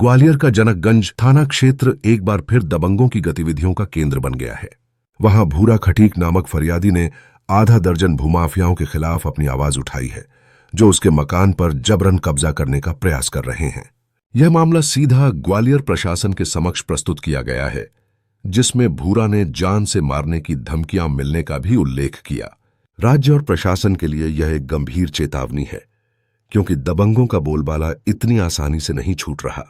ग्वालियर का जनकगंज थाना क्षेत्र एक बार फिर दबंगों की गतिविधियों का केंद्र बन गया है। वहां भूरा खटीक नामक फरियादी ने आधा दर्जन भूमाफियाओं के खिलाफ अपनी आवाज उठाई है, जो उसके मकान पर जबरन कब्जा करने का प्रयास कर रहे हैं। यह मामला सीधा ग्वालियर प्रशासन के समक्ष प्रस्तुत किया गया है, जिसमें भूरा ने जान से मारने की धमकियां मिलने का भी उल्लेख किया। राज्य और प्रशासन के लिए यह एक गंभीर चेतावनी है, क्योंकि दबंगों का बोलबाला इतनी आसानी से नहीं छूट रहा।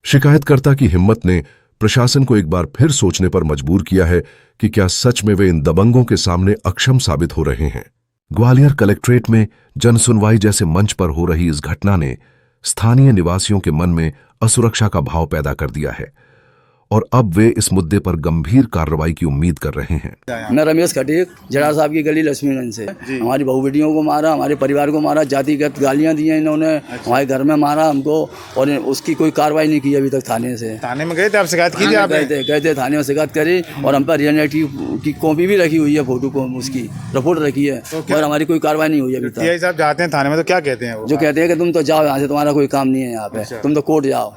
शिकायतकर्ता की हिम्मत ने प्रशासन को एक बार फिर सोचने पर मजबूर किया है कि क्या सच में वे इन दबंगों के सामने अक्षम साबित हो रहे हैं। ग्वालियर कलेक्ट्रेट में जनसुनवाई जैसे मंच पर हो रही इस घटना ने स्थानीय निवासियों के मन में असुरक्षा का भाव पैदा कर दिया है और अब वे इस मुद्दे पर गंभीर कार्रवाई की उम्मीद कर रहे हैं। मैं रमेश खटीक, जड़ा साहब की गली लक्ष्मीगंज से। हमारी बहू बेटियों को मारा, हमारे परिवार को मारा, जातिगत गालियां दी हैं इन्होंने, हमारे घर में मारा हमको, और उसकी कोई कार्रवाई नहीं की अभी तक थाने से। थाने में गए थे आप, शिकायत की थी आपने? गए थे थाने में, शिकायत करी और हम पर रियलिटी की कॉपी भी रखी हुई है, फोटो को उसकी रिपोर्ट रखी है, और हमारी कोई कार्रवाई नहीं हुई अभी तक। टीआई साहब जाते हैं थाने में तो क्या कहते हैं वो? जो कहते हैं कि तुम तो जाओ यहाँ से, तुम्हारा कोई काम नहीं है यहाँ पे, तुम तो कोर्ट जाओ।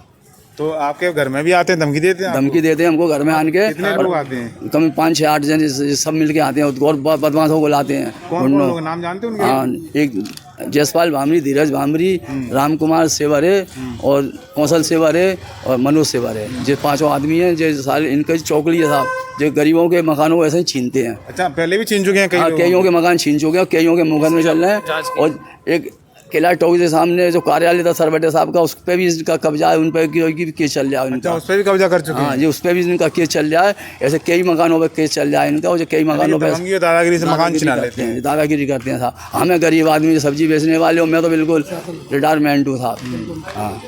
तो आपके घर में भी आते हैं, धमकी देते हैं? धमकी देते हैं हमको घर में आन के। कितने लोग आते हैं? कम 5-6-8 जन सब मिलके आते हैं और बदमाशों को लाते हैं। कौन लोग नाम जानते हैं उनके? हाँ, एक जसपाल भामरी, धीरज भामरी, राम कुमार सेवरे और कौशल सेवरे और मनोज सेवरे, जो 5 आदमी हैं, जो सारे इनके चौकड़ी है साहब, जो गरीबों के मकानों को ऐसे ही छीनते हैं। अच्छा, पहले भी छीन चुके हैं? कईयों के मकान छीन चुके हैं, कईयों के मुकदमे चल रहे हैं। और एक किला टॉकी के सामने जो कार्यालय था सरवटे साहब का, उस पर भी इसका कब्जा है, उन पर भी केस चल रहा है उनका। उस पर भी कब्जा कर चुके हैं? हाँ जी, उस पर भी इनका केस चल रहा है। ऐसे कई मकानों पर केस चल रहा है इनका, और जो कई मकानों पर दादागिरी से मकान छिना लेते हैं, दादागिरी करते हैं साहब। हमें गरीब आदमी सब्जी बेचने वाले हो, मैं तो बिल्कुल रिटायरमेंट हूँ साहब। हाँ,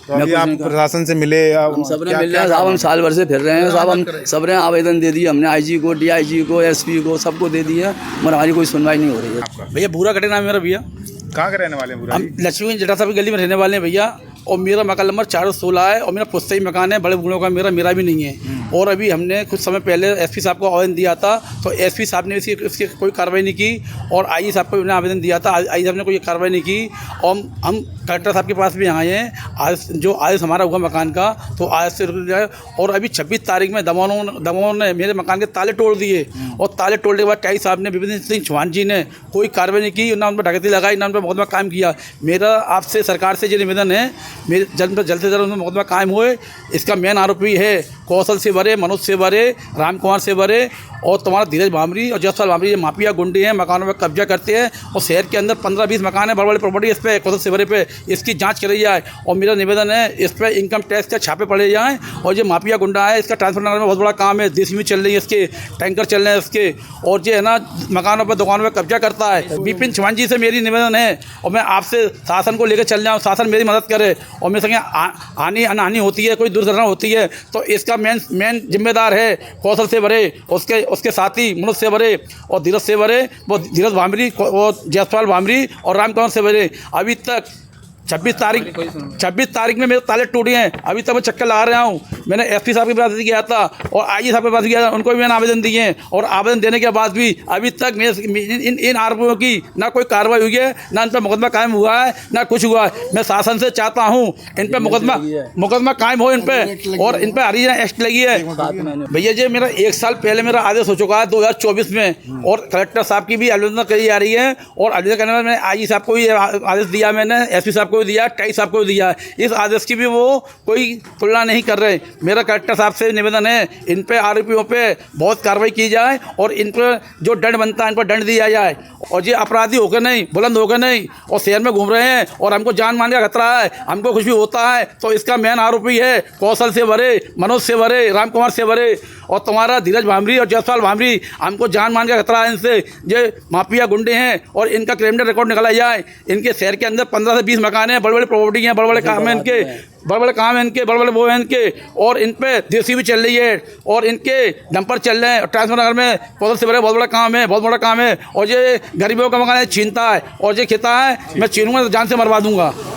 तो अभी आप प्रशासन से मिले? हम सब ने मिल रहे हैं साहब, हम साल भर से फिर रहे हैं साहब, हम सब ने आवेदन दे दिए हमने, आईजी को, डीआईजी को, एसपी को, सबको दे दिया, मगर हमारी कोई सुनवाई नहीं हो रही है। भैया भूरा कटे नाम मेरा भैया। कहाँ के रहने वाले हैं? हम लक्ष्मी जटा साहब की गली में रहने वाले हैं भैया, और मेरा मकान नंबर 416 है, और मेरा पुश्तई मकान है, बड़े बूढ़ों का मेरा भी नहीं है। और अभी हमने कुछ समय पहले एसपी साहब को आवेदन दिया था, तो एसपी साहब ने इसकी कोई कार्रवाई नहीं की, और आईजी साहब को हमने आवेदन दिया था, आईजी साहब ने कोई कार्रवाई नहीं की। और हम कलेक्टर साहब के पास भी आए हैं, आज जो आदेश हमारा हुआ मकान का, तो आदेश से रुक जाए। और अभी 26 तारीख में दमों ने मेरे मकान के ताले तोड़ दिए, और ताले तोड़ने के बाद टाई साहब ने, विपिन सिंह चौहान जी ने कोई कार्रवाई नहीं की, ना उन पर डकैती लगाई, ना उन पर मुकदमा कायम किया। मेरा आपसे सरकार से ये निवेदन है, मेरे जल्द से जल्द उनमें मुकदमा कायम होए। इसका मेन आरोपी है कौशल से भरे, मनोज से भरे, राम कुमार से भरे, और तुम्हारा धीरज भामरी और जसपाल भामरी, ये माफिया गुंडे हैं, मकानों में कब्जा करते हैं, और शहर के अंदर 15-20 मकान है, बड़े बड़े प्रॉपर्टी इस पर कौशल सेवरे पे, इसकी जांच करी जाए। और मेरा निवेदन है, इस पर इनकम टैक्स के छापे पड़े जाएँ, और जो माफिया गुंडा है, इसका ट्रांसफर नगर में बहुत बड़ा काम है, देसी चल रही है इसके, टैंकर चल रहे हैं इसके, और जो है ना मकानों पर, दुकानों पर कब्जा करता है। विपिन चौहान जी से मेरी निवेदन है, और मैं आपसे शासन को लेकर चल जाऊँ, शासन मेरी मदद करे, और मेरे संगे हानि अनहानि होती है, कोई दुर्घटना होती है, तो इसका मेन जिम्मेदार है कौशल से भरे, उसके साथी मनोज से भरे और धीरज से भरे, वो धीरज भामरी और जसपाल भामरी और राम कुमार से भरे। अभी तक 26 तारीख में मेरे ताले टूटे हैं, अभी तक मैं चक्कर लगा रहा हूँ। मैंने एसपी साहब के पास भी गया था, और आईजी साहब के पास गया था, उनको भी मैंने आवेदन दिए हैं, और आवेदन देने के बाद भी अभी तक इन आरोपियों की ना कोई कार्रवाई हुई है, ना इन पर मुकदमा कायम हुआ है, ना कुछ हुआ है। मैं शासन से चाहता हूँ इन पर मुकदमा कायम हो इन पर, और इन पर हरियाणा एक्ट लगी है। भैया जी, मेरा 1 साल पहले मेरा आदेश हो चुका है 2024 में, और कलेक्टर साहब की भी आलोचना करी जा रही है, और आलोचना करने में मैंने आईजी साहब को भी आदेश दिया, मैंने एसपी साहब को दिया, टाई साहब को दिया। इस आदेश की भी वो कोई तुलना नहीं कर रहे। मेरा कलेक्टर साहब से निवेदन है, इन पे आरोपियों पे बहुत कार्रवाई की जाए, और इन पर जो दंड बनता है इन पर दंड दिया जाए, और ये अपराधी होकर नहीं, बुलंद होकर नहीं, और शहर में घूम रहे हैं, और हमको जान मान का खतरा है, हमको कुछ भी होता है तो इसका मेन आरोपी है कौशल से भरे, मनोज से भरे, राम कुमार से भरे, और तुम्हारा धीरज भामरी और जसपाल भामरी। हमको जान मान का खतरा है इनसे, ये माफिया गुंडे हैं, और इनका क्रिमिनल रिकॉर्ड निकाला जाए। इनके शहर के अंदर 15 से 20 मकान हैं, बड़े बड़े प्रॉपर्टी हैं, बड़े बड़े काम हैं इनके, बड़े बड़े काम हैं इनके, बड़े बड़े वो हैं इनके, और इन पे देसी भी चल रही है, और इनके डंपर चल रहे हैं, ट्रांसफर नगर में कौशल से भरे बहुत बड़ा काम है, बहुत बड़ा काम है, और ये गरीबों का मकान छीनता है, और ये कहता है मैं छीनूंगा तो जान से मरवा दूंगा।